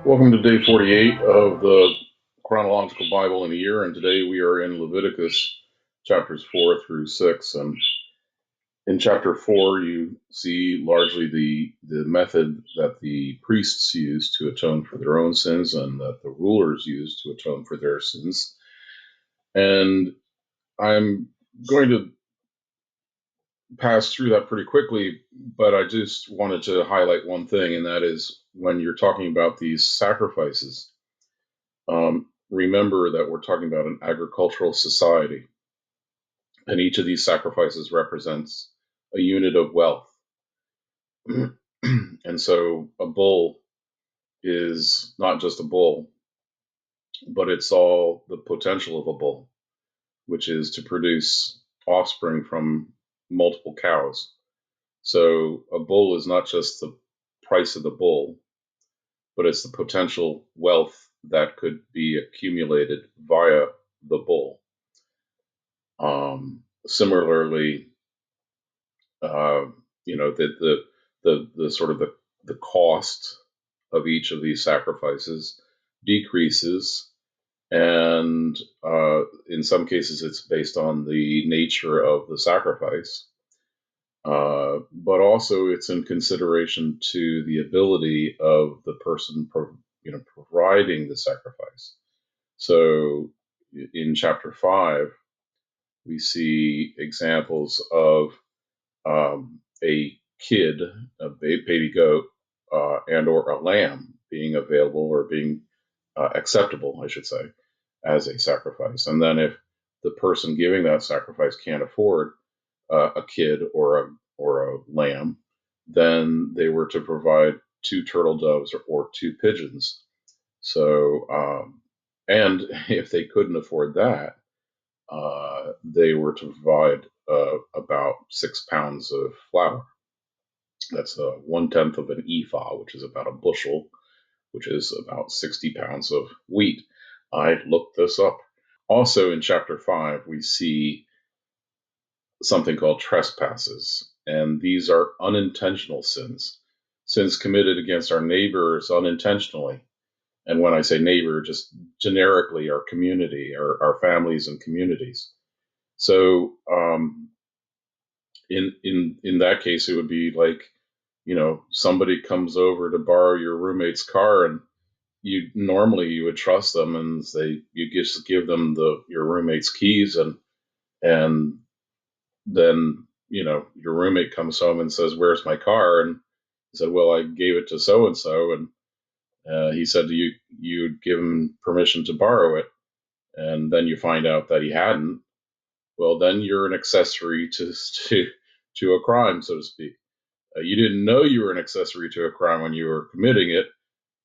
Welcome to day 48 of the Chronological Bible in a Year, and today we are in Leviticus chapters 4 through 6. And in chapter 4, you see largely the method that the priests used to atone for their own sins and that the rulers used to atone for their sins. And I'm going to pass through that pretty quickly, but I just wanted to highlight one thing, and that is when you're talking about these sacrifices. Remember that we're talking about an agricultural society, and each of these sacrifices represents a unit of wealth. And so a bull is not just a bull, but it's all the potential of a bull, which is to produce offspring from multiple cows. So a bull is not just the price of the bull, but it's the potential wealth that could be accumulated via the bull. Similarly, uh, the sort of the cost of each of these sacrifices decreases, and in some cases it's based on the nature of the sacrifice, but also it's in consideration to the ability of the person providing the sacrifice. So in chapter 5 we see examples of a kid, a baby goat, and or a lamb being available or being acceptable, I should say, as a sacrifice. And then if the person giving that sacrifice can't afford a kid or a lamb, then they were to provide two turtle doves or two pigeons. So, and if they couldn't afford that, they were to provide about 6 pounds of flour. That's 1/10 of an ephah, which is about a bushel, which is about 60 pounds of wheat. I looked this up. Also, in chapter 5, we see something called trespasses, and these are unintentional sins, sins committed against our neighbors unintentionally. And when I say neighbor, just generically our community, our families and communities. So, in that case, it would be like, somebody comes over to borrow your roommate's car, and you would trust them, and you just give them your roommate's keys, and then your roommate comes home and says, "Where's my car?" And he said, "Well, I gave it to so and so," and he said you'd give him permission to borrow it, and then you find out that he hadn't. Well, then you're an accessory to a crime, so to speak. You didn't know you were an accessory to a crime when you were committing it,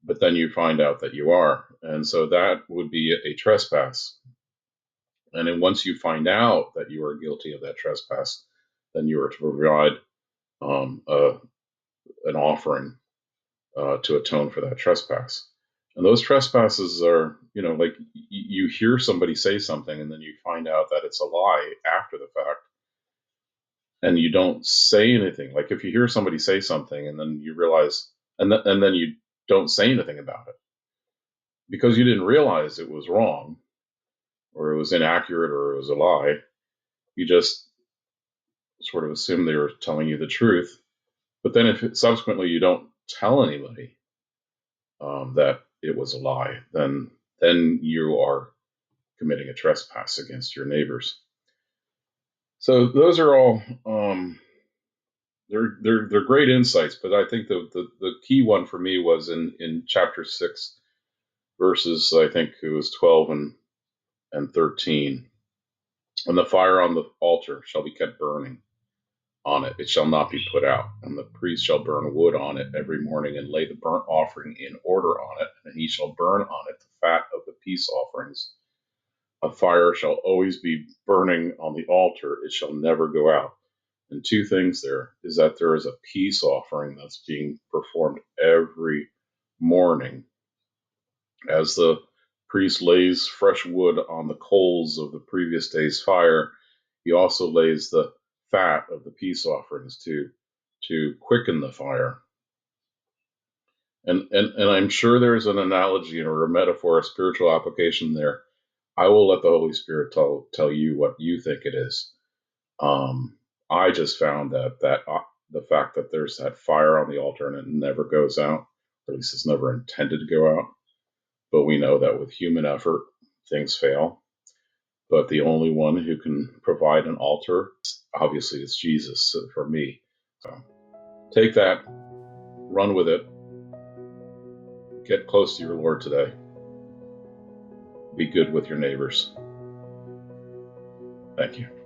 but then you find out that you are. And so that would be a trespass. And then once you find out that you are guilty of that trespass, then you are to provide um, a, an offering to atone for that trespass. And those trespasses are, like you hear somebody say something and then you find out that it's a lie after the fact, and you don't say anything. Like if you hear somebody say something and then you realize, and then you don't say anything about it because you didn't realize it was wrong or it was inaccurate or it was a lie. You just sort of assume they were telling you the truth. But then if subsequently you don't tell anybody that it was a lie, then you are committing a trespass against your neighbors. So those are all they're great insights, but I think the key one for me was in chapter 6, verses, I think it was 12 and 13. And the fire on the altar shall be kept burning on it; it shall not be put out. And the priest shall burn wood on it every morning, and lay the burnt offering in order on it, and he shall burn on it the fat of the peace offerings. A fire shall always be burning on the altar; it shall never go out. And two things there is that there is a peace offering that's being performed every morning. As the priest lays fresh wood on the coals of the previous day's fire, he also lays the fat of the peace offerings to quicken the fire. And I'm sure there's an analogy or a metaphor, a spiritual application there. I will let the Holy Spirit tell you what you think it is. I just found that the fact that there's that fire on the altar and it never goes out, or at least it's never intended to go out. But we know that with human effort, things fail. But the only one who can provide an altar, obviously, is Jesus for me. So take that, run with it, get close to your Lord today. Be good with your neighbors. Thank you.